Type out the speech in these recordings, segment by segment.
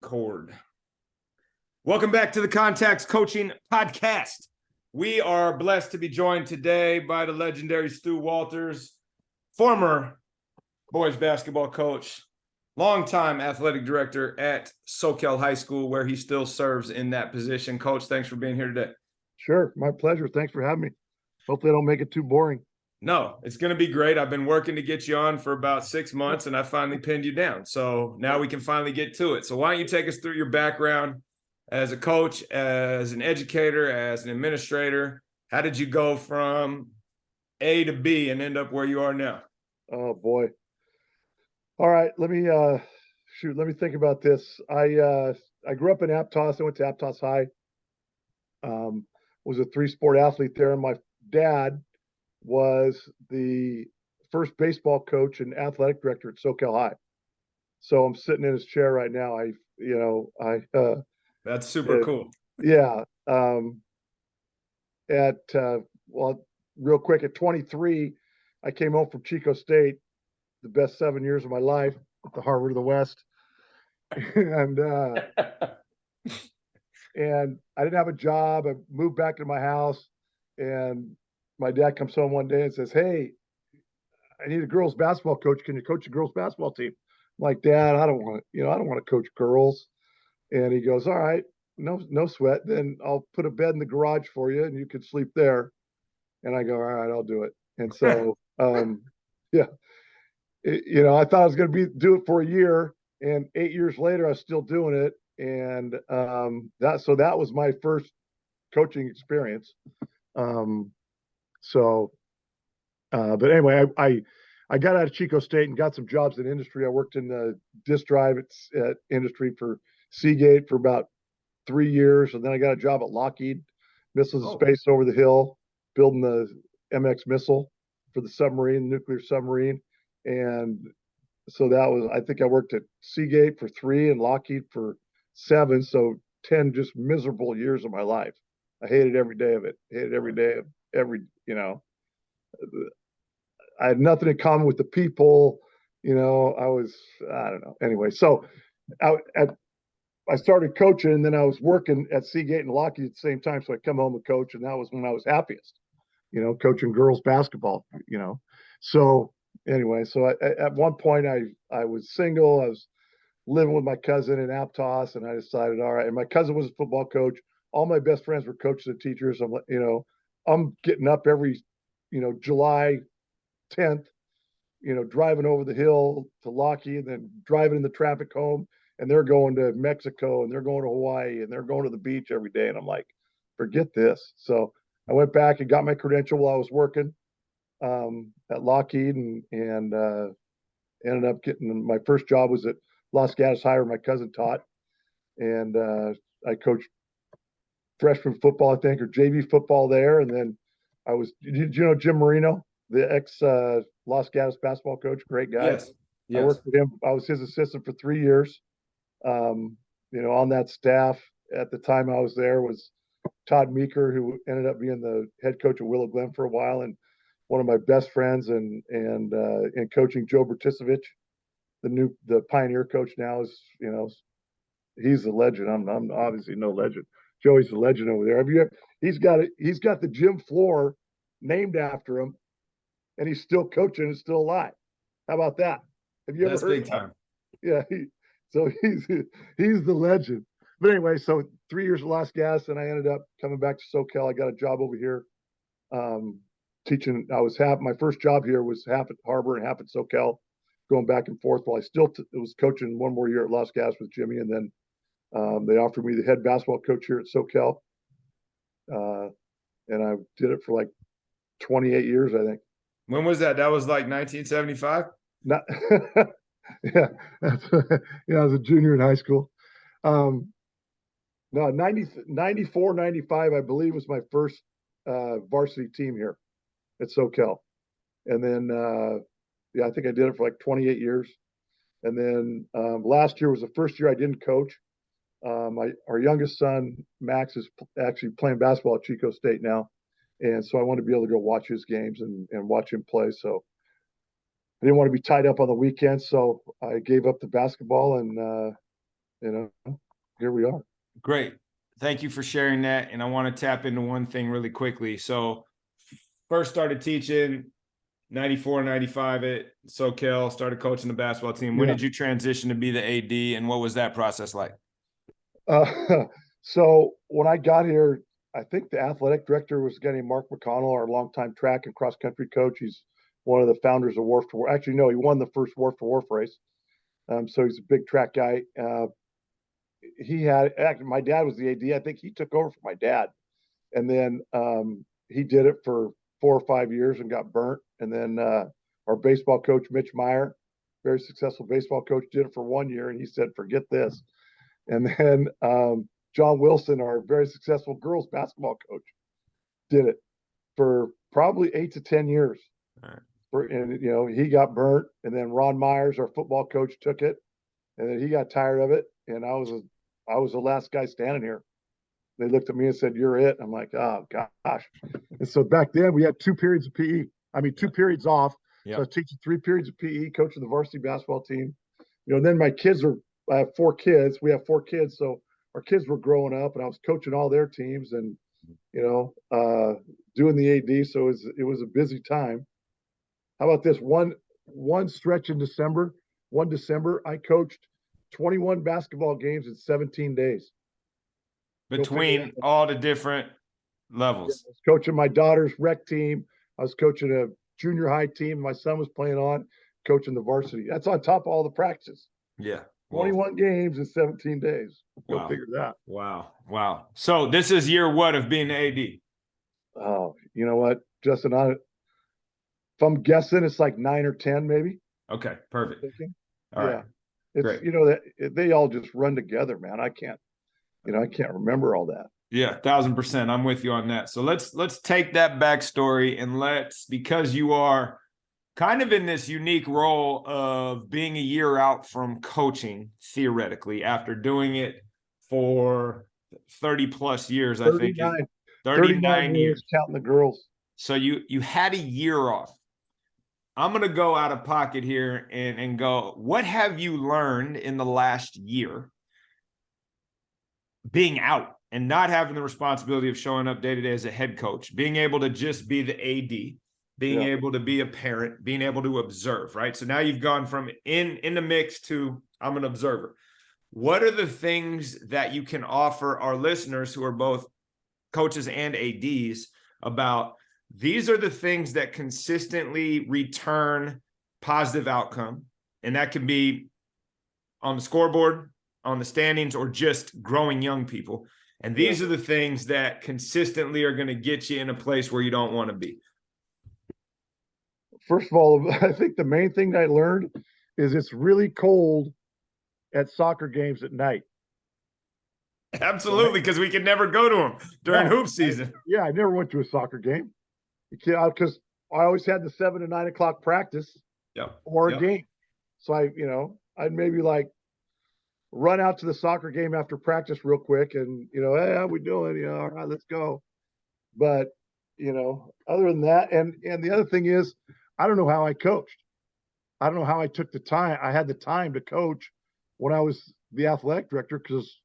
Cord. Welcome back to the Contacts Coaching Podcast. We are blessed to be joined today by the legendary Stu Walters, former boys basketball coach, longtime athletic director at Soquel High School, where he still serves in that position. Coach, thanks for being here today. Sure, my pleasure. Thanks for having me. Hopefully I don't make it too boring. No, it's going to be great. I've been working to get you on for about 6 months, and I finally pinned you down. So now we can finally get to it. So why don't you take us through your background as a coach, as an educator, as an administrator? How did you go from A to B and end up where you are now? Oh boy. All right, let me think about this. I grew up in Aptos. I went to Aptos High. Was a 3-sport athlete there, and my dad was the first baseball coach and athletic director at Soquel High. So I'm sitting in his chair right now. That's super cool. Yeah. Real quick, at 23, I came home from Chico State, the best 7 years of my life at the Harvard of the West. And and I didn't have a job. I moved back to my house, and my dad comes home one day and says, "Hey, I need a girls basketball coach. Can you coach the girls basketball team?" I'm like, "Dad, I don't want to coach girls." And he goes, "All right, no sweat. Then I'll put a bed in the garage for you, and you can sleep there." And I go, "All right, I'll do it." And so, yeah, I thought I was going to do it for a year, and 8 years later, I was still doing it. And that was my first coaching experience. But anyway, I got out of Chico State and got some jobs in industry. I worked in the disk drive at industry for Seagate for about 3 years, and then I got a job at Lockheed Missiles and Space over the hill, building the MX missile for the submarine, nuclear submarine. And so I think I worked at Seagate for 3 and Lockheed for 7. So 10 just miserable years of my life. I hated every day of it. I had nothing in common with the people. I don't know. Anyway, so I started coaching, and then I was working at Seagate and Lockheed at the same time. So I come home and coach, and that was when I was happiest, coaching girls basketball, So anyway, at one point I was single. I was living with my cousin in Aptos, and I decided, all right. And my cousin was a football coach. All my best friends were coaches and teachers. I'm getting up every, July 10th, driving over the hill to Lockheed, and then driving in the traffic home. And they're going to Mexico, and they're going to Hawaii, and they're going to the beach every day. And I'm like, forget this. So I went back and got my credential while I was working at Lockheed, and ended up getting my first job was at Los Gatos High, where my cousin taught. And I coached freshman football, I think, or JV football there. And then did you know Jim Marino, the ex Los Gatos basketball coach? Great guy. Yes. I worked with him. I was his assistant for 3 years. On that staff at the time I was there was Todd Meeker, who ended up being the head coach at Willow Glen for a while, and one of my best friends, and coaching Joe Bertisevich, the Pioneer coach now, is he's a legend. I'm obviously no legend. Joey's a legend over there. He's got the gym floor named after him, and he's still coaching and still alive. How about that? Have you ever heard? That's big time. Yeah. He's the legend. But anyway, so 3 years of Las Gas, and I ended up coming back to SoCal. I got a job over here teaching. My first job here was half at Harbor and half at SoCal, going back and forth. While I still was coaching one more year at Las Gas with Jimmy, and then they offered me the head basketball coach here at SoCal, and I did it for like 28 years, I think. When was that? That was like 1975? Not, yeah, I was a junior in high school. No, 94, 95, I believe, was my first varsity team here at SoCal. And then, I think I did it for like 28 years. And then last year was the first year I didn't coach. Our youngest son, Max, is actually playing basketball at Chico State now. And so I wanted to be able to go watch his games and watch him play. So I didn't want to be tied up on the weekends. So I gave up the basketball and you know, here we are. Great. Thank you for sharing that. And I want to tap into one thing really quickly. So first started teaching 94, 95 at Soquel, started coaching the basketball team. When did you transition to be the AD, and what was that process like? So when I got here, I think the athletic director was getting Mark McConnell, our longtime track and cross country coach. He's one of the founders of Wharf to Wharf. Actually, no, he won the first Wharf to Wharf race. So he's a big track guy. My dad was the AD. I think he took over for my dad, and then he did it for 4 or 5 years and got burnt. And then our baseball coach, Mitch Meyer, very successful baseball coach, did it for 1 year, and he said, "Forget this." And then John Wilson, our very successful girls basketball coach, did it for probably 8 to 10 years. All right. And he got burnt, and then Ron Myers, our football coach, took it, and then he got tired of it, and I was the last guy standing here. They looked at me and said, "You're it." I'm like, "Oh gosh." And so back then we had 2 periods of PE. I mean, 2 periods off. Yep. So I was teaching 3 periods of PE, coaching the varsity basketball team. Then my kids I have 4 kids. We have 4 kids, so our kids were growing up, and I was coaching all their teams, and doing the AD. So it was a busy time. How about this one stretch in December? One December, I coached 21 basketball games in 17 days. Between all the different levels. I was coaching my daughter's rec team. I was coaching a junior high team my son was playing on, coaching the varsity. That's on top of all the practices. Yeah. 21 games in 17 days. Go figure that. Wow. So this is year what of being the AD? Oh, you know what, Justin? If I'm guessing, it's like 9 or 10, maybe. Okay, perfect. All right. It's great. That they all just run together, man. I can't remember all that. Yeah, 1,000%. I'm with you on that. So let's take that backstory and because you are kind of in this unique role of being a year out from coaching, theoretically, after doing it for 30 plus years, 39, I think. 39 years. Counting the girls. So you had a year off. I'm going to go out of pocket here and go, what have you learned in the last year being out and not having the responsibility of showing up day to day as a head coach, being able to just be the AD, being able to be a parent, being able to observe, right? So now you've gone from in the mix to I'm an observer. What are the things that you can offer our listeners who are both coaches and ADs about these are the things that consistently return positive outcome? And that can be on the scoreboard, on the standings, or just growing young people. And these are the things that consistently are going to get you in a place where you don't want to be. First of all, I think the main thing I learned is it's really cold at soccer games at night. Absolutely, because we could never go to them during hoop season. I never went to a soccer game because I always had the 7 to 9 o'clock practice or a game. So I'd maybe like run out to the soccer game after practice real quick and, hey, how we doing? All right, let's go. But, other than that, and the other thing is, I don't know how I coached. I don't know how I took the time. I had the time to coach when I was the athletic director because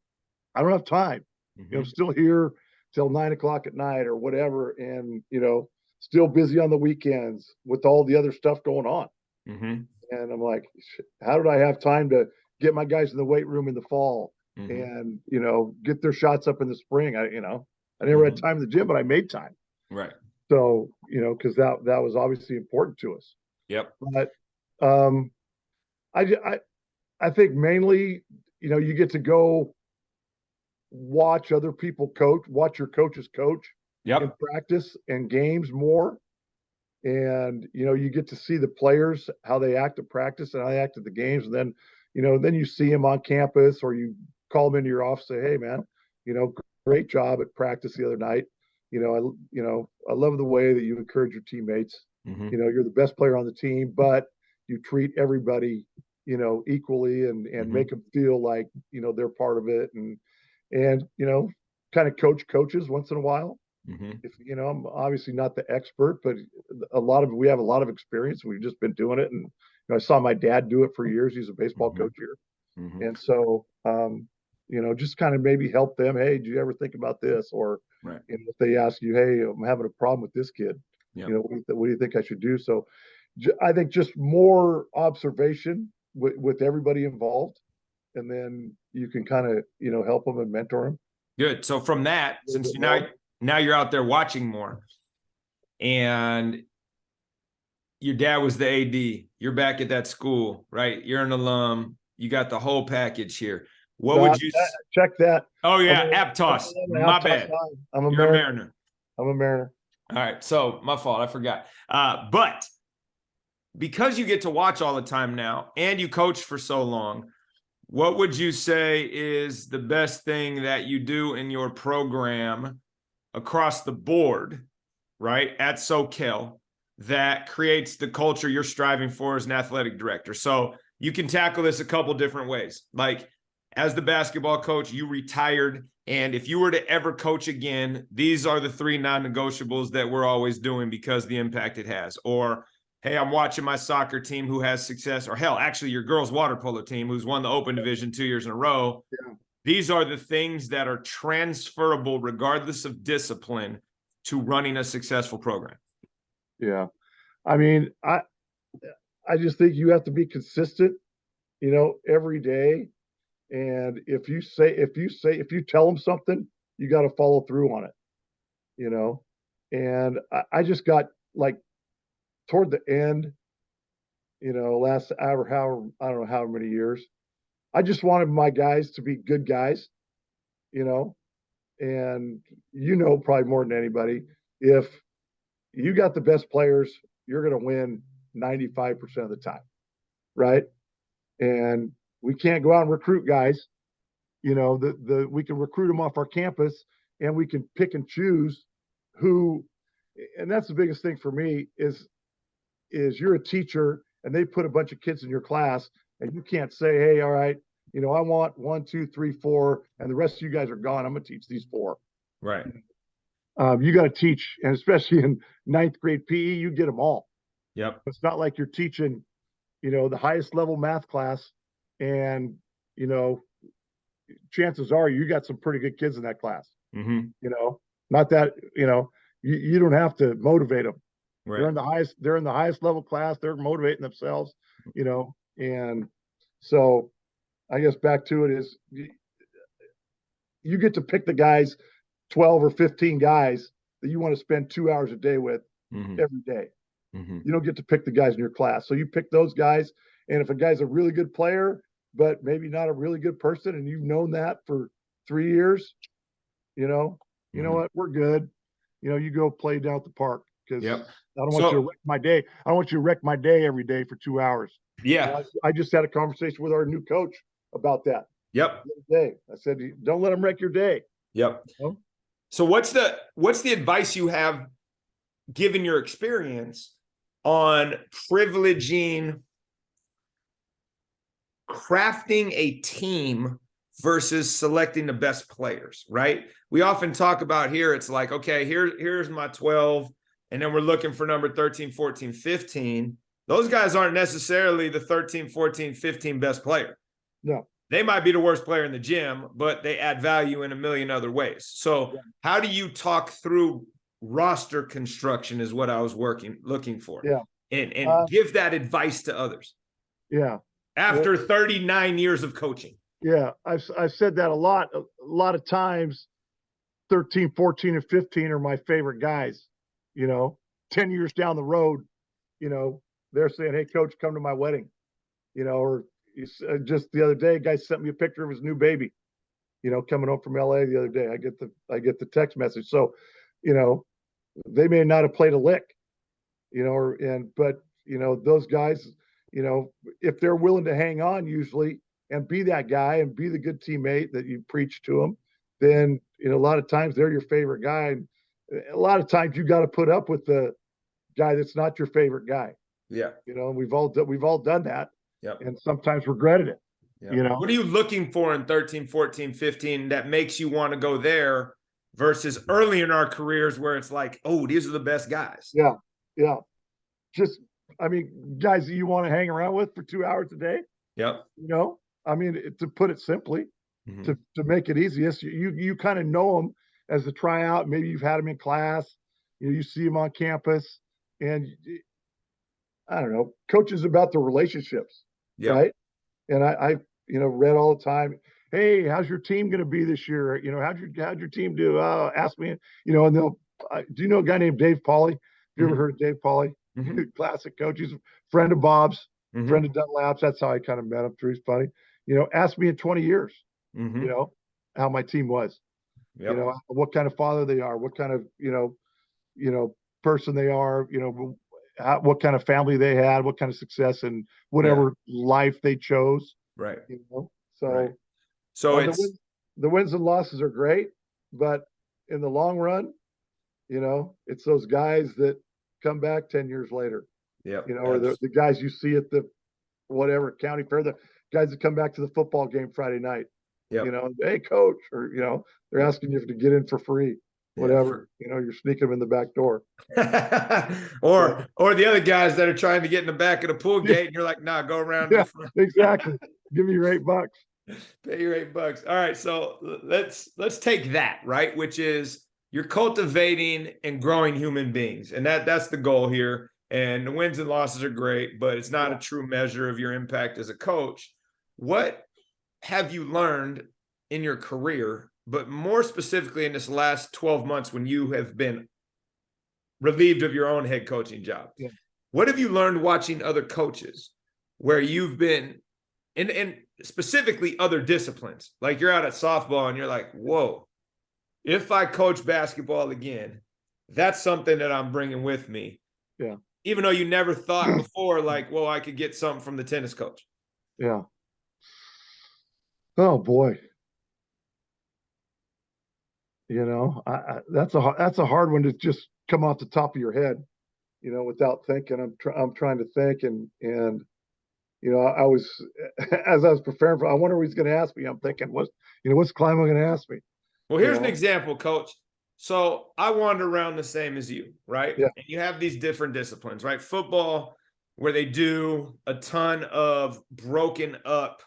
I don't have time. I'm still here till 9 o'clock at night or whatever. And, still busy on the weekends with all the other stuff going on. And I'm like, how did I have time to get my guys in the weight room in the fall and, get their shots up in the spring? I never had time in the gym, but I made time. Right. So, because that was obviously important to us. Yep. But I think mainly, you get to go watch other people coach, watch your coaches coach in practice and games more. And, you get to see the players, how they act at practice and how they act at the games. And then, then you see them on campus or you call them into your office, say, hey, man, great job at practice the other night. I love the way that you encourage your teammates. You're the best player on the team, but you treat everybody, equally and make them feel like, they're part of it and kind of coach coaches once in a while. If, I'm obviously not the expert, but we have a lot of experience. We've just been doing it. And I saw my dad do it for years. He's a baseball coach here. And so, just kind of maybe help them. Hey, do you ever think about this? Or, Right. if they ask you, hey, I'm having a problem with this kid, Yep. what do you think I should do? So I think just more observation with everybody involved. And then you can kind of, help them and mentor them. Good. So from that, since now you're out there watching more, and your dad was the AD, you're back at that school, right? You're an alum. You got the whole package here. What would you check that? Oh yeah, Aptos. My bad. I'm a Mariner. I'm a Mariner. All right, so my fault. I forgot. But because you get to watch all the time now, and you coach for so long, what would you say is the best thing that you do in your program across the board, right, at Soquel, that creates the culture you're striving for as an athletic director? So you can tackle this a couple different ways. Like, as the basketball coach, you retired, and if you were to ever coach again, these are the 3 non-negotiables that we're always doing because the impact it has. Or, hey, I'm watching my soccer team who has success, or hell, actually your girls' water polo team who's won the Open Division 2 years in a row. Yeah. These are the things that are transferable regardless of discipline to running a successful program. Yeah. I mean, I just think you have to be consistent, every day. And if you tell them something, you got to follow through on it, and I just got like toward the end, last however, I don't know how many years, I just wanted my guys to be good guys, and probably more than anybody, if you got the best players, you're going to win 95% of the time. Right. And we can't go out and recruit guys. We can recruit them off our campus, and we can pick and choose who, and that's the biggest thing for me is you're a teacher and they put a bunch of kids in your class, and you can't say, hey, all right, I want 1, 2, 3, 4, and the rest of you guys are gone. I'm going to teach these 4. Right. You got to teach, and especially in 9th grade PE, you get them all. Yep. It's not like you're teaching, the highest level math class, and, chances are you got some pretty good kids in that class. Mm-hmm. Not that, you don't have to motivate them. Right. They're in the highest level class. They're motivating themselves, and so I guess back to it is you get to pick the guys, 12 or 15 guys that you want to spend 2 hours a day with every day. You don't get to pick the guys in your class. So you pick those guys. And if a guy's a really good player, but maybe not a really good person, and you've known that for 3 years, you know what, we're good. You go play down at the park, because I don't want you to wreck my day. I don't want you to wreck my day every day for 2 hours. Yeah. I just had a conversation with our new coach about that. Yep. The other day. I said, don't let them wreck your day. Yep. So what's the advice you have, given your experience, on privileging crafting a team versus selecting the best players, right? We often talk about here, it's like, okay, here's my 12, and then we're looking for number 13, 14, 15. Those guys aren't necessarily the 13, 14, 15 best player. No. They might be the worst player in the gym, but they add value in a million other ways. So how do you talk through roster construction is what I was looking for. Yeah. And give that advice to others. Yeah. After 39 years of coaching. Yeah. I've said that a lot of times. 13, 14, and 15 are my favorite guys. 10 years down the road, they're saying, hey, coach, come to my wedding. Or just the other day, a guy sent me a picture of his new baby, coming home from LA the other day. I get the text message. So, they may not have played a lick, but those guys, if they're willing to hang on usually and be that guy and be the good teammate that you preach to them, then, a lot of times they're your favorite guy. And a lot of times you got to put up with the guy that's not your favorite guy. Yeah. We've all done that. Yep. And sometimes regretted it. Yep. What are you looking for in 13, 14, 15 that makes you want to go there versus early in our careers where it's like, oh, these are the best guys? Yeah. Yeah. Just, guys that you want to hang around with for 2 hours a day. Yep. I mean, to put it simply, Mm-hmm. to make it easy, yes, you kind of know them as a tryout. Maybe you've had them in class. You see them on campus, and I don't know. Coach is about the relationships, Yep. right? And I read all the time. Hey, how's your team going to be this year? How'd your team do? Ask me. And they'll. Do you know a guy named Dave Pauly? Have you ever Mm-hmm. heard of Dave Pauly? Mm-hmm. Classic coach. He's a friend of Bob's, Mm-hmm. friend of Dunlap's. That's how I kind of met him through. He's funny. Ask me in 20 years. Mm-hmm. How my team was. Yep. What kind of father they are. What kind of person they are. What kind of family they had. What kind of success and Yeah. whatever life they chose. Right. Right. So So the it's wins and losses are great, but in the long run, it's those guys that come back 10 years later, yep. or the guys you see at the whatever county fair, the guys that come back to the football game Friday night, Yep. hey coach, or they're Yep. asking you to get in for free, Yeah. whatever, you're sneaking them in the back door. or the other guys that are trying to get in the back of the pool gate, and you're like, nah, go around to Yeah, the front. exactly. Give me your $8. Pay your $8. All right. So let's take that, right? Which is you're cultivating and growing human beings. And that's the goal here. And the wins and losses are great, but it's not a true measure of your impact as a coach. What have you learned in your career, but more specifically in this last 12 months when you have been relieved of your own head coaching job? Yeah. What have you learned watching other coaches where you've been and specifically other disciplines? Like you're out at softball and you're like, whoa, if I coach basketball again, that's something that I'm bringing with me. Yeah. Even though you never thought before, like, well, I could get something from the tennis coach. Yeah. Oh boy. That's a hard one to just come off the top of your head, without thinking. I'm trying to think, and I was as I was preparing for. I wonder what he's going to ask me. I'm thinking, what's Climo going to ask me? Well, here's an example, coach. So I wander around the same as you, right? Yeah. And you have these different disciplines, right? Football, where they do a ton of broken up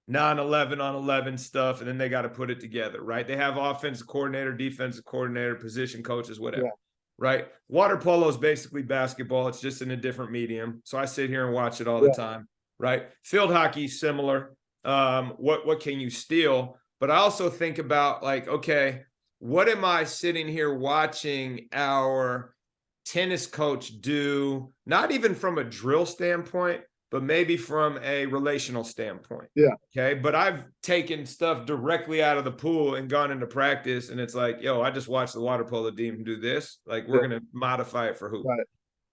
9-11 on 11 stuff, and then they got to put it together, right? They have offensive coordinator, defensive coordinator, position coaches, whatever, Yeah. right? Water polo is basically basketball. It's just in a different medium. So I sit here and watch it all the time, right? Field hockey, similar. What can you steal? But I also think about like, okay, what am I sitting here watching our tennis coach do, not even from a drill standpoint, but maybe from a relational standpoint. Yeah. Okay. But I've taken stuff directly out of the pool and gone into practice. And it's like, yo, I just watched the water polo team do this. Like, we're going to modify it for who? Right.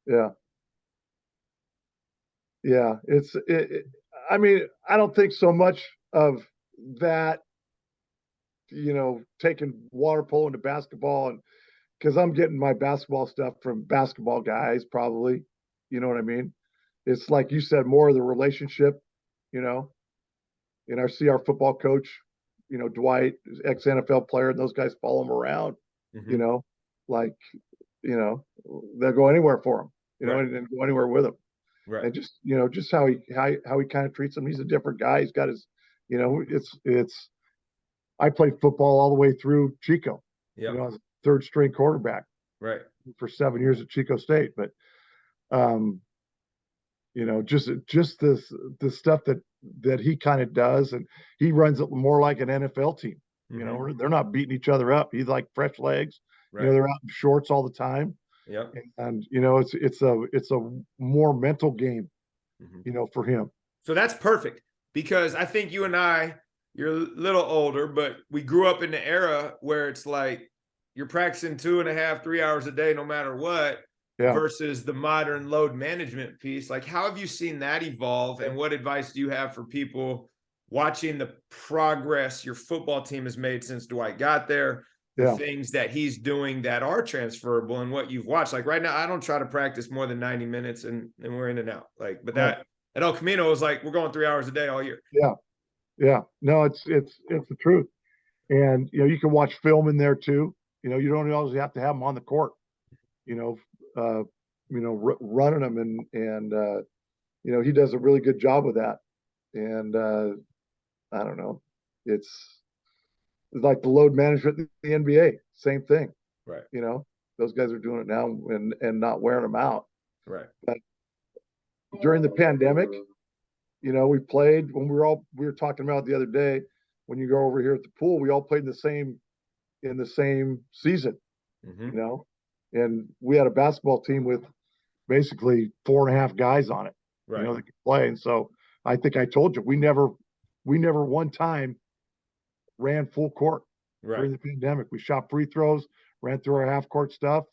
Yeah. Yeah. I mean, I don't think so much of that, taking water polo into basketball, and because I'm getting my basketball stuff from basketball guys, probably, you know what I mean? It's like you said, more of the relationship, and I see our football coach, Dwight, ex NFL player, and those guys follow him around, Mm-hmm. like, they'll go anywhere for him, Right. and go anywhere with him. Right. And just how he kind of treats him. He's a different guy. He's got his, it's I played football all the way through Chico. Yeah. I was a third string quarterback Right. for 7 years at Chico State. But just the stuff that he kind of does, and he runs it more like an NFL team. Mm-hmm. They're not beating each other up. He's like fresh legs. Right. They're out in shorts all the time. Yep. And it's a more mental game, Mm-hmm. for him. So that's perfect, because I think you and I, you're a little older, but we grew up in the era where it's like you're practicing 2.5, 3 hours a day, no matter what, versus the modern load management piece. Like, how have you seen that evolve? And what advice do you have for people watching the progress your football team has made since Dwight got there? The things that he's doing that are transferable and what you've watched. Like right now, I don't try to practice more than 90 minutes and we're in and out. Like, but that at El Camino was like, we're going 3 hours a day all year. Yeah. Yeah. No, it's the truth. And, you can watch film in there too. You don't always have to have them on the court, running them, and he does a really good job with that. And, I don't know. It's like the load management in the NBA, same thing. Right. You know, those guys are doing it now and not wearing them out. Right. But during the pandemic, you know, we played when we were talking about the other day, when you go over here at the pool, we all played in the same season, Mm-hmm. you know, and we had a basketball team with basically 4.5 guys on it, Right. you know, that could play. And so I think I told you, we never one time ran full court Right. during the pandemic. We shot free throws, ran through our half court stuff,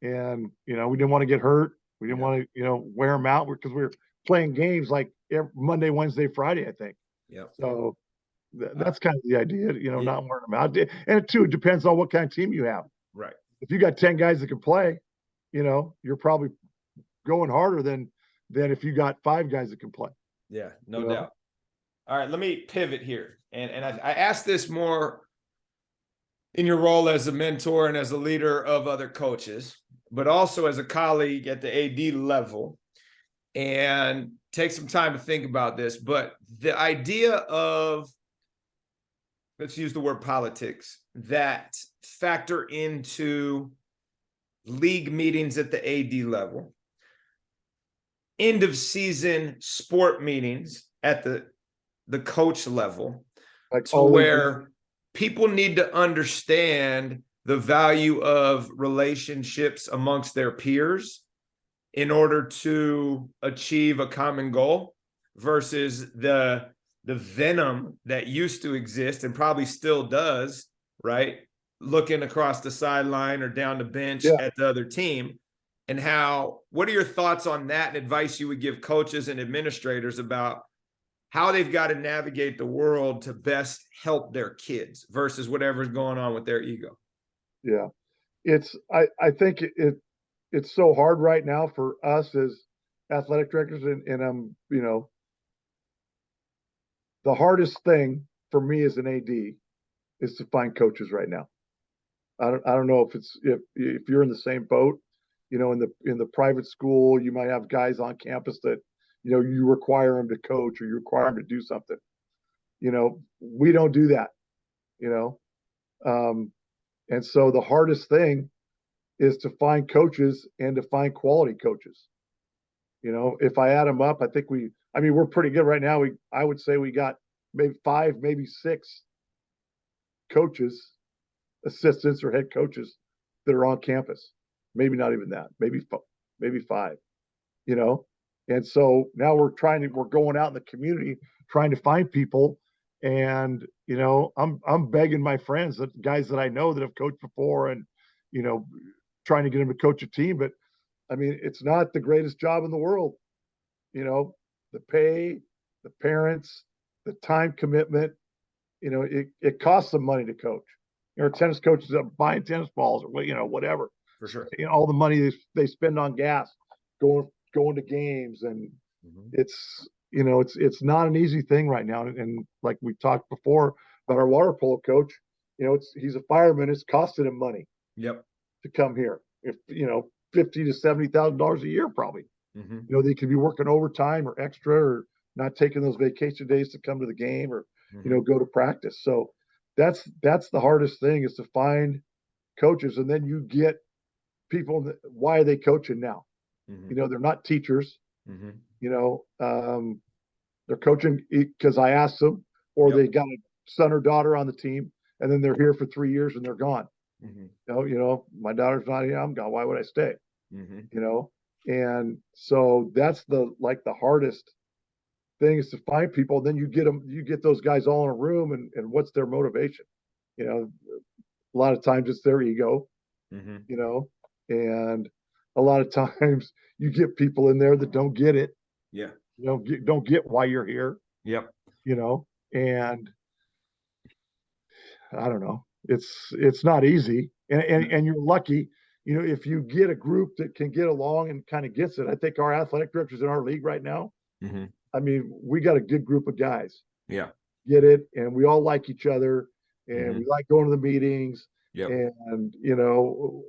and you know, we didn't want to get hurt. We didn't want to, you know, wear them out because we were playing games like Monday, Wednesday, Friday, I think. Yeah. So that's kind of the idea, you know, yeah. not wearing them out. And too, it depends on what kind of team you have. Right. If you got 10 guys that can play, you know, you're probably going harder than if you got 5 guys that can play. Yeah, no You know? doubt. All right, let me pivot here. And I asked this more in your role as a mentor and as a leader of other coaches, but also as a colleague at the AD level. And take some time to think about this. But the idea of, let's use the word politics, that factor into league meetings at the AD level, end of season sport meetings at the coach level, Like to where people need to understand the value of relationships amongst their peers in order to achieve a common goal versus the venom that used to exist and probably still does, right? Looking across the sideline or down the bench at the other team. And what are your thoughts on that and advice you would give coaches and administrators about how they've got to navigate the world to best help their kids versus whatever's going on with their ego? Yeah. I think it's so hard right now for us as athletic directors, and you know, the hardest thing for me as an AD is to find coaches right now. I don't know if you're in the same boat. You know, in the private school, you might have guys on campus that, you know, you require them to coach or you require them to do something. You know, we don't do that. You know, and so the hardest thing is to find coaches and to find quality coaches. You know, if I add them up, I mean, we're pretty good right now. I would say we got maybe 5, maybe 6 coaches, assistants or head coaches that are on campus. Maybe not even that. Maybe 5. You know, and so now we're going out in the community trying to find people. And you know, I'm begging my friends, that guys that I know that have coached before, and you know, trying to get them to coach a team. But I mean, it's not the greatest job in the world. You know, the pay, the parents, the time commitment, you know, it costs them money to coach. You know, tennis coaches are buying tennis balls or, you know, whatever. For sure. You know, all the money they spend on gas going to games. And it's, you know, it's not an easy thing right now. And like we talked before about our water polo coach, you know, he's a fireman. It's costing him money. Yep. To come here. If, you know, $50,000 to $70,000 a year, probably. Mm-hmm. You know, they could be working overtime or extra, or not taking those vacation days to come to the game, or, you know, go to practice. So that's the hardest thing, is to find coaches. And then you get people why are they coaching now? You know, they're not teachers. You know, they're coaching because I asked them, or they got a son or daughter on the team, and then they're here for 3 years and they're gone. You know, my daughter's not here, I'm gone. Why would I stay? You know, and so that's the hardest thing, is to find people. Then you get those guys all in a room, and what's their motivation? You know, a lot of times it's their ego. You know, and a lot of times you get people in there that don't get it. Yeah. You know, don't get why you're here. Yep. You know, and I don't know. It's not easy, and you're lucky. You know, if you get a group that can get along and kind of gets it. I think our athletic directors in our league right now, I mean, we got a good group of guys. Yeah. Get it, and we all like each other, and we like going to the meetings. Yep. And you know,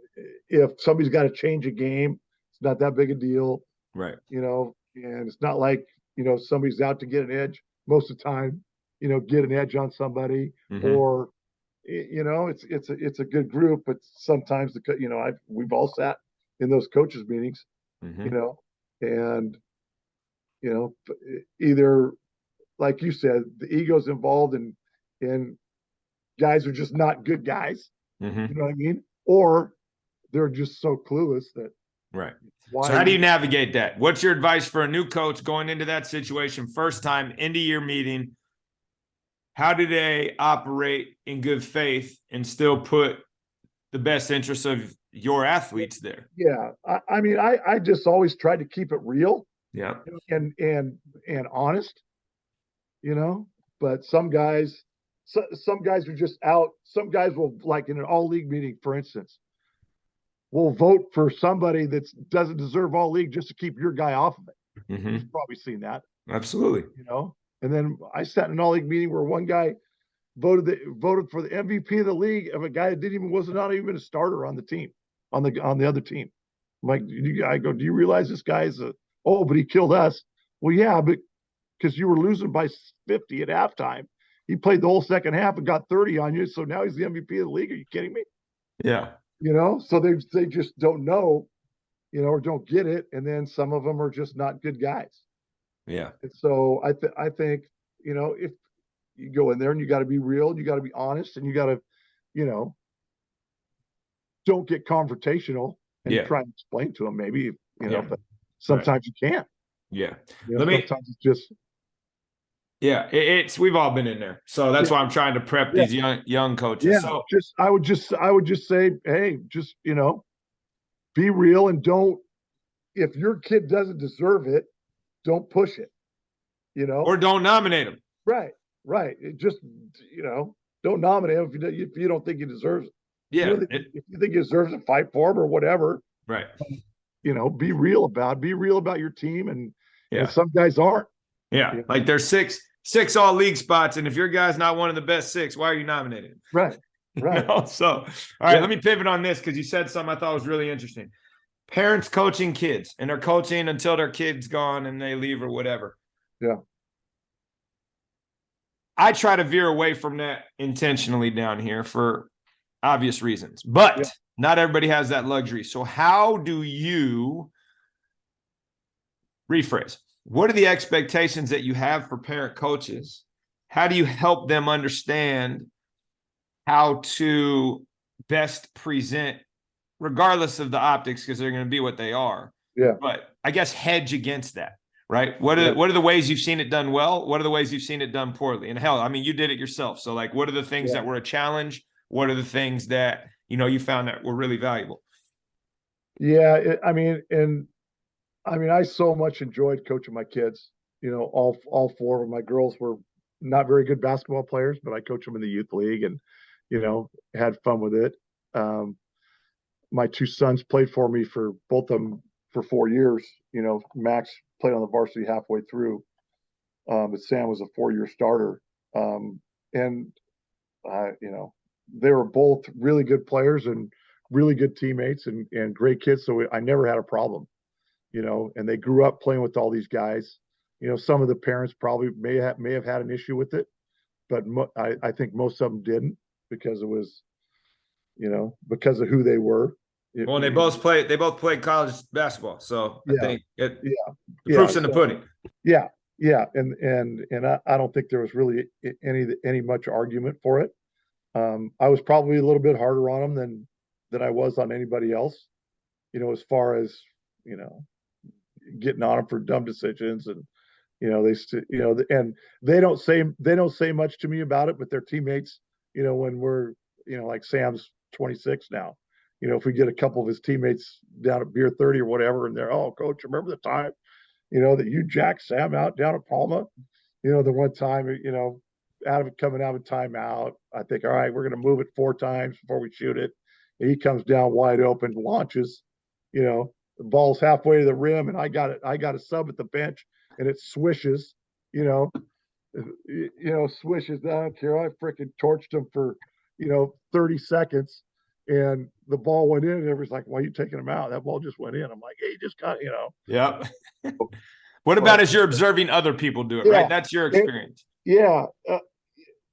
if somebody's got to change a game, it's not that big a deal. Right. You know, and it's not like, you know, somebody's out to get an edge most of the time. get an edge on somebody, Mhm. or it's a good group, but sometimes we've all sat in those coaches meetings, Mhm. and either, like you said, the ego's involved, and guys are just not good guys. Mhm. You know what I mean? Or they're just so clueless that Right. So why. how do you navigate that? What's your advice for a new coach going into that situation, first time into your meeting? How do they operate in good faith and still put the best interests of your athletes there? Yeah, I mean, I just always tried to keep it real Yeah. and honest, but some guys are just out. Some guys will, like in an all league meeting, for instance, will vote for somebody that doesn't deserve all league just to keep your guy off of it. Mm-hmm. You've probably seen that, Absolutely. And then I sat in an all league meeting where one guy voted for the MVP of the league of a guy that was not even a starter on the team, on the other team. I'm like, I go, do you realize this guy's but he killed us? Well, yeah, but because you were losing by 50 at halftime, he played the whole second half and got 30 on you, so now he's the MVP of the league. Are you kidding me? Yeah. So they just don't know, or don't get it, and then some of them are just not good guys. Yeah. And so I think, if you go in there and you got to be real, and you got to be honest, and you got to, don't get confrontational and Yeah. try and explain to them maybe, Yeah. but sometimes you can't. Yeah. Let me. Sometimes it's just. Yeah. It's we've all been in there, so that's Yeah. why I'm trying to prep Yeah. these young coaches. Yeah. So I would just say, hey, just be real, and don't. If your kid doesn't deserve it, don't push it. or don't nominate them. Right. Right. It just don't nominate him if you don't think he deserves it. Yeah. If you think he deserves it, fight for him or whatever. Right. Be real about your team, and Yeah. some guys aren't. Yeah. Like there's six all league spots, and if your guy's not one of the best six, why are you nominated? Right. Right. So, all right, let me pivot on this because you said something I thought was really interesting. Parents coaching kids, and they're coaching until their kid's gone and they leave or whatever. Yeah. I try to veer away from that intentionally down here for obvious reasons, but not everybody has that luxury. So how do you rephrase? What are the expectations that you have for parent coaches? How do you help them understand how to best present, regardless of the optics, because they're going to be what they are? Yeah. But I guess hedge against that. Right. What are the ways you've seen it done well? What are the ways you've seen it done poorly? And hell, I mean, you did it yourself. So like, what are the things that were a challenge? What are the things that, you found that were really valuable? Yeah. I so much enjoyed coaching my kids, all four of them. My girls were not very good basketball players, but I coached them in the youth league and, had fun with it. My two sons played for me for both of them for 4 years. Max played on the varsity halfway through, but Sam was a 4-year starter. And they were both really good players and really good teammates and great kids. So I never had a problem, and they grew up playing with all these guys. Some of the parents probably may have had an issue with it, but I think most of them didn't because it was, because of who they were. Well, they both played college basketball. So I think the proof's in the pudding. Yeah. Yeah. And I don't think there was really any much argument for it. I was probably a little bit harder on them than I was on anybody else, as far as, getting on them for dumb decisions. And, and they don't say much to me about it, but their teammates, when we're, like Sam's 26 now, if we get a couple of his teammates down at beer 30 or whatever, and they're, oh, coach, remember the time, that you jacked Sam out down at Palma, the one time, coming out of timeout, I think, all right, we're going to move it 4 times before we shoot it. And he comes down wide open, launches, the ball's halfway to the rim, and I got a sub at the bench, and it swishes, swishes. I don't care. I freaking torched him for, 30 seconds, and the ball went in, and everybody's like, why are you taking him out? That ball just went in. I'm like, hey, just got, Yep. What about as you're observing other people do it, right? That's your experience. Yeah.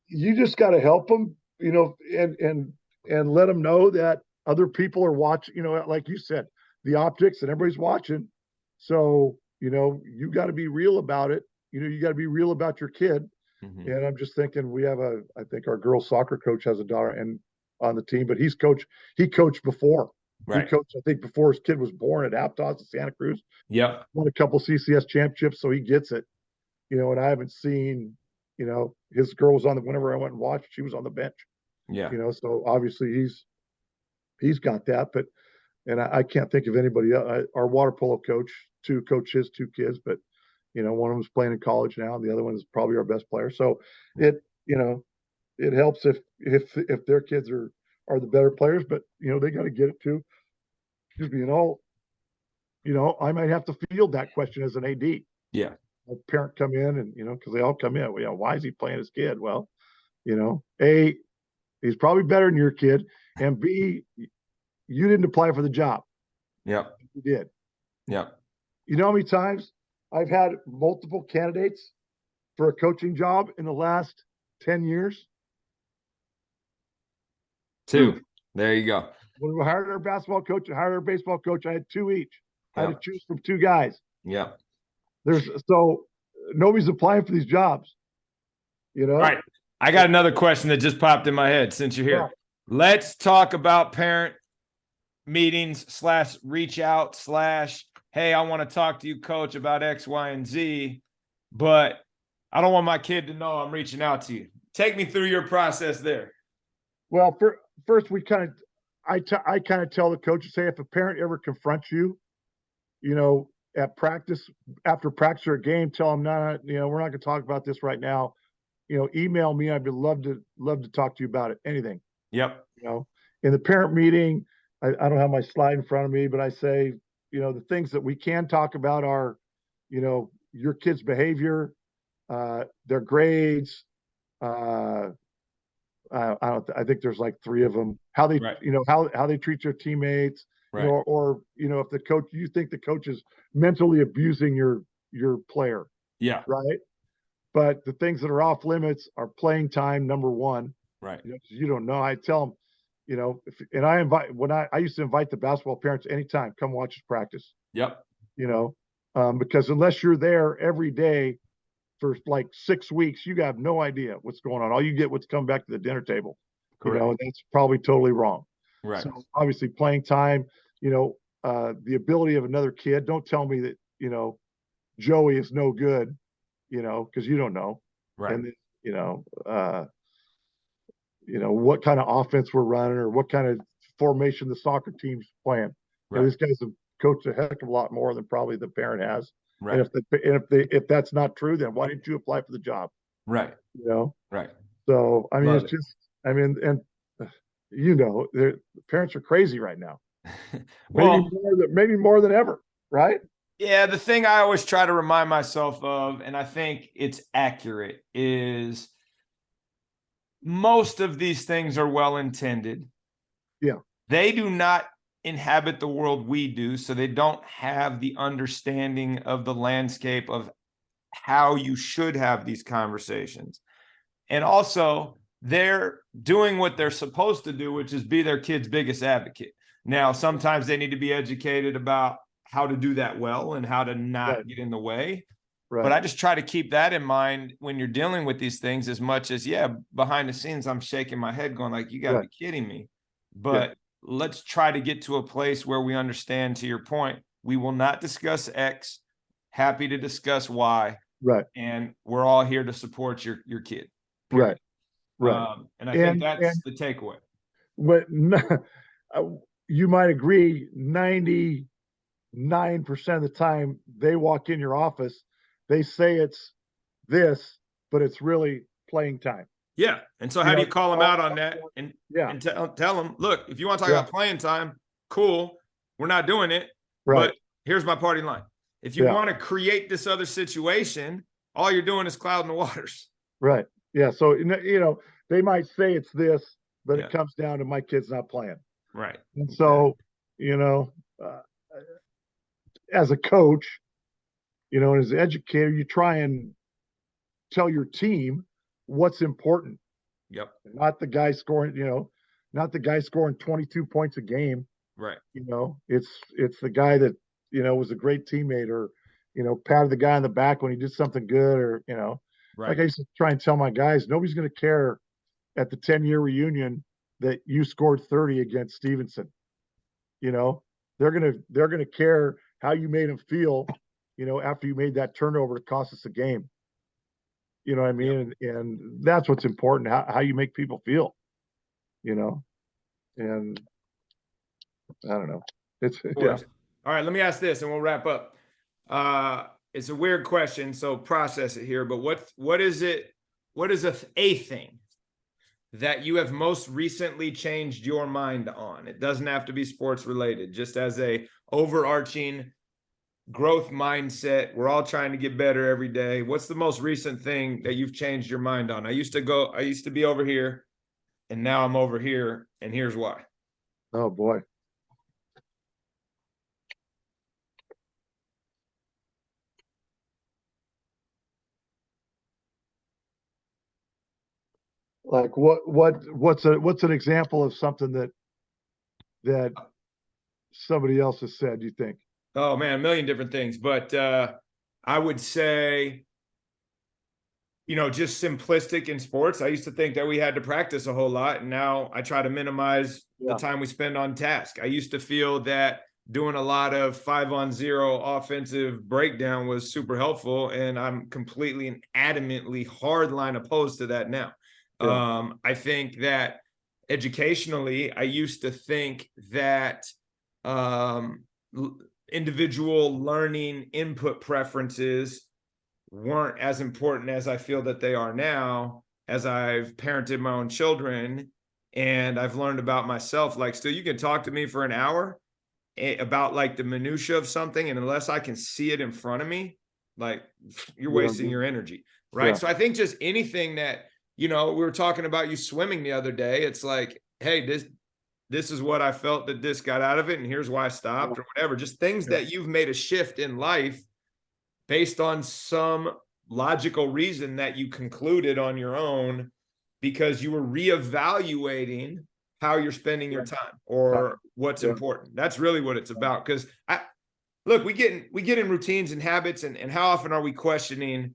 You just got to help them, and let them know that other people are watching, like you said, the optics and everybody's watching. So, you got to be real about it. You got to be real about your kid. Mm-hmm. And I'm just thinking I think our girls soccer coach has a daughter and on the team, but he coached before. He Right. coached, I think, before his kid was born at Aptos in Santa Cruz. Yep. Won a couple CCS championships, so he gets it. And I haven't seen, his girl was whenever I went and watched, she was on the bench. Yeah. So obviously he's got that, but and I can't think of anybody else. Our water polo coach, coach his two kids, but one of them's playing in college now, and the other one is probably our best player. So it it helps if their kids are the better players, but they got to get it too. Excuse me, I might have to field that question as an AD. Yeah. A parent come in and because they all come in. Well, why is he playing his kid? Well, A, he's probably better than your kid, and B, you didn't apply for the job. Yep. You did. Yep. You know how many times I've had multiple candidates for a coaching job in the last 10 years? Two. There you go. When we hired our basketball coach and hired our baseball coach, I had two each. I had Yep. to choose from two guys. Yeah. So nobody's applying for these jobs. All right. I got another question that just popped in my head since you're here. Yeah. Let's talk about parent meetings / reach out / hey, I want to talk to you, coach, about X, Y, and Z, but I don't want my kid to know I'm reaching out to you. Take me through your process there. Well, first I kind of tell the coach, say, if a parent ever confronts you, at practice, after practice or a game, tell them, no, we're not going to talk about this right now. Email me. I'd love to talk to you about it. Anything. Yep. In the parent meeting, I don't have my slide in front of me, but I say, the things that we can talk about are, your kid's behavior, their grades. I think there's like 3 of them. How they, right. How they treat their teammates, right. or if the coach, you think the coach is mentally abusing your player. Yeah. Right. But the things that are off limits are playing time, number one. Right. You don't know. I tell them, I used to invite the basketball parents anytime, come watch us practice. Yep. Because unless you're there every day for like 6 weeks, you have no idea what's going on. All you get what's come back to the dinner table. Correct. And that's probably totally wrong. Right. So obviously playing time, the ability of another kid. Don't tell me that, Joey is no good, because you don't know. Right. And then, what kind of offense we're running or what kind of formation the soccer team's playing. Right. These guys have coached a heck of a lot more than probably the parent has. Right. And if that's not true, then why didn't you apply for the job? Right. Right. So I mean, Love it's it. Just and the parents are crazy right now. Well, maybe more than ever, right? Yeah, the thing I always try to remind myself of, and I think it's accurate, is most of these things are well intended. Yeah. They do not inhabit the world we do, so they don't have the understanding of the landscape of how you should have these conversations. And also, they're doing what they're supposed to do, which is be their kid's biggest advocate. Now, sometimes they need to be educated about how to do that well and how to not get in the way. Right. But I just try to keep that in mind when you're dealing with these things, as much as, behind the scenes, I'm shaking my head going like, you got to be kidding me. But let's try to get to a place where we understand, to your point, we will not discuss X, happy to discuss Y. Right. And we're all here to support your kid. Period. Right. And I think that's the takeaway. But you might agree, 99% of the time they walk in your office, they say it's this, but it's really playing time. Yeah. And so how do you call them out on that and tell them, look, if you want to talk about playing time, cool, we're not doing it. Right. But here's my party line. If you want to create this other situation, all you're doing is clouding the waters. Right. Yeah. So, they might say it's this, but it comes down to my kid's not playing. Right. And so, as a coach, and as an educator, you try and tell your team what's important. Yep. Not the guy scoring, not the guy scoring 22 points a game. Right. It's the guy that, was a great teammate, or, patted the guy on the back when he did something good, or, Right. like I used to try and tell my guys, nobody's going to care at the 10-year reunion that you scored 30 against Stevenson. They're going to care how you made them feel, after you made that turnover to cost us a game. You know what I mean? Yep. And that's what's important, how you make people feel, and I don't know. It's, yeah. All right, let me ask this and we'll wrap up. It's a weird question, so process it here, but what is a thing that you have most recently changed your mind on? It doesn't have to be sports related, just as a overarching growth mindset. We're all trying to get better every day. What's the most recent thing that you've changed your mind on? I used to be over here and now I'm over here, and here's why. Oh boy. Like what's an example of something that somebody else has said, you think? Oh man, a million different things, but I would say, just simplistic in sports. I used to think that we had to practice a whole lot, and now I try to minimize the time we spend on task. I used to feel that doing a lot of 5-on-0 offensive breakdown was super helpful, and I'm completely and adamantly hardline opposed to that now. Yeah. I think that educationally, I used to think that individual learning input preferences weren't as important as I feel that they are now, as I've parented my own children and I've learned about myself. Like, still, you can talk to me for an hour about like the minutia of something, and unless I can see it in front of me, like, you're wasting your energy, right? Yeah. So I think just anything that, we were talking about you swimming the other day. It's like, hey, this is what I felt that this got out of it, and here's why I stopped, or whatever. Just things that you've made a shift in life based on some logical reason that you concluded on your own because you were reevaluating how you're spending your time or what's important. That's really what it's about. Because we get in routines and habits, and how often are we questioning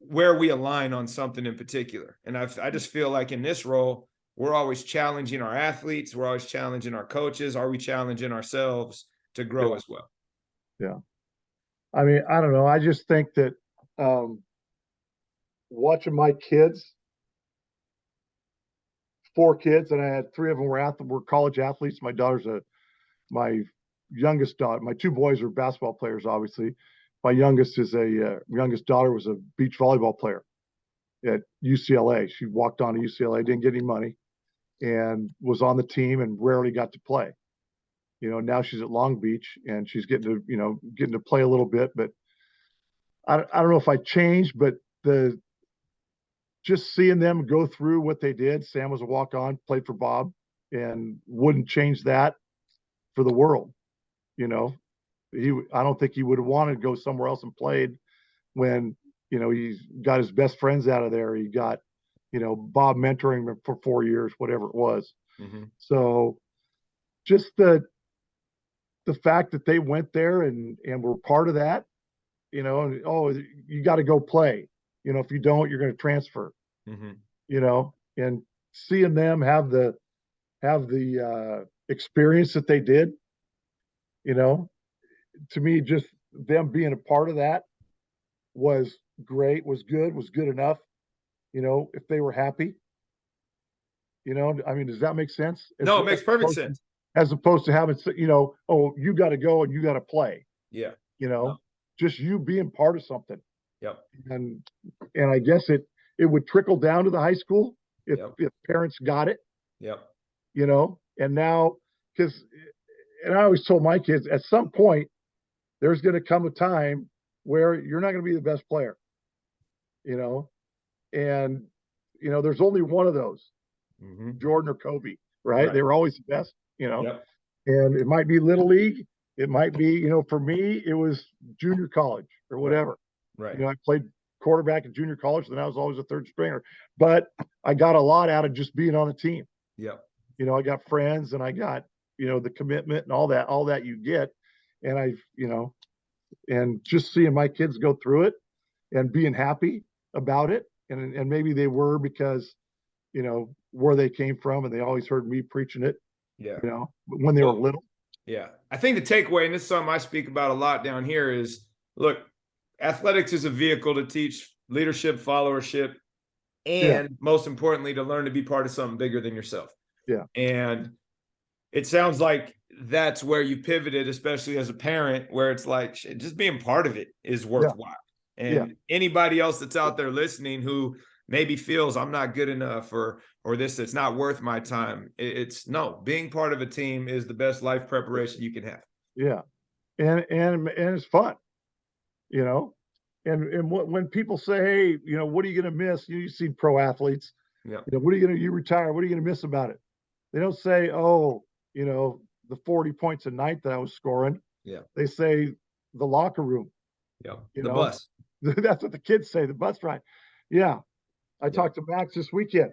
where we align on something in particular? And I just feel like in this role, we're always challenging our athletes. We're always challenging our coaches. Are we challenging ourselves to grow as well? Yeah. I mean, I don't know. I just think that watching my kids, 4 kids, and I had 3 of them were college athletes. My youngest daughter, my 2 boys are basketball players, obviously. My youngest daughter was a beach volleyball player at UCLA. She walked on to UCLA, didn't get any money, and was on the team and rarely got to play. Now she's at Long Beach and she's getting to play a little bit, but I don't know if I changed, but just seeing them go through what they did. Sam was a walk-on, played for Bob, and wouldn't change that for the world. I don't think he would have wanted to go somewhere else and played when, he's got his best friends out of there. He got, Bob mentoring him for 4 years, whatever it was. Mm-hmm. So just the fact that they went there and were part of that, you got to go play. If you don't, you're going to transfer. Mm-hmm. And seeing them have the experience that they did, to me, just them being a part of that was great, was good enough. If they were happy, I mean, does that make sense? No, it makes perfect sense. As opposed to having, oh, you got to go and you got to play. Yeah. Just you being part of something. Yep. And I guess it would trickle down to the high school if parents got it. Yep. And now, and I always told my kids, at some point, there's going to come a time where you're not going to be the best player. And there's only one of those, Jordan or Kobe, right? They were always the best, Yep. And it might be little league. It might be, for me, it was junior college or whatever. Right. I played quarterback in junior college, then I was always a third stringer. But I got a lot out of just being on the team. Yeah. You know, I got friends and I got, you know, the commitment and all that you get. And you know, and just seeing my kids go through it and being happy about it. And maybe they were because, you know, where they came from and they always heard me preaching it, Yeah. you know, when they were little. Yeah. I think the takeaway, and this is something I speak about a lot down here, is look, athletics is a vehicle to teach leadership, followership, and most importantly, to learn to be part of something bigger than yourself. Yeah. And it sounds like that's where you pivoted, especially as a parent, where it's like just being part of it is worthwhile. And anybody else that's out there listening who maybe feels I'm not good enough or this, it's not worth my time. It's no, being part of a team is the best life preparation you can have. Yeah. And it's fun, you know, and when people say, hey, you know, what are you going to miss? You've seen pro athletes, Yeah. you know, you retire, what are you going to miss about it? They don't say, oh, you know, the 40 points a night that I was scoring. Yeah. They say the locker room. Yeah. You the know? bus. That's what the kids say, the bus ride. Yeah. I talked to Max this weekend.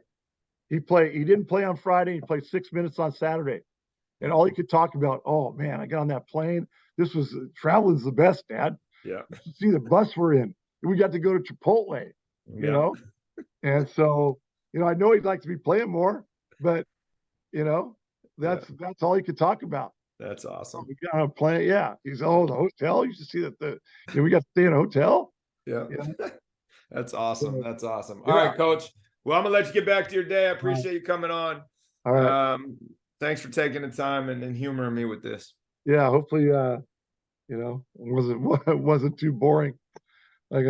He didn't play on Friday. He played 6 minutes on Saturday. And all he could talk about, oh man, I got on that plane. Traveling's the best, Dad. Yeah. You should see the bus we're in. We got to go to Chipotle, you know? And so, you know, I know he'd like to be playing more, but you know, that's all he could talk about. That's awesome. We got on a plane. Yeah. He's, the hotel. You should see that we got to stay in a hotel. Yeah. That's awesome. That's awesome. Yeah. All right, Coach. Well, I'm gonna let you get back to your day. I appreciate you coming on. All right. Thanks for taking the time and humoring me with this. Yeah. Hopefully, you know, it wasn't too boring. Like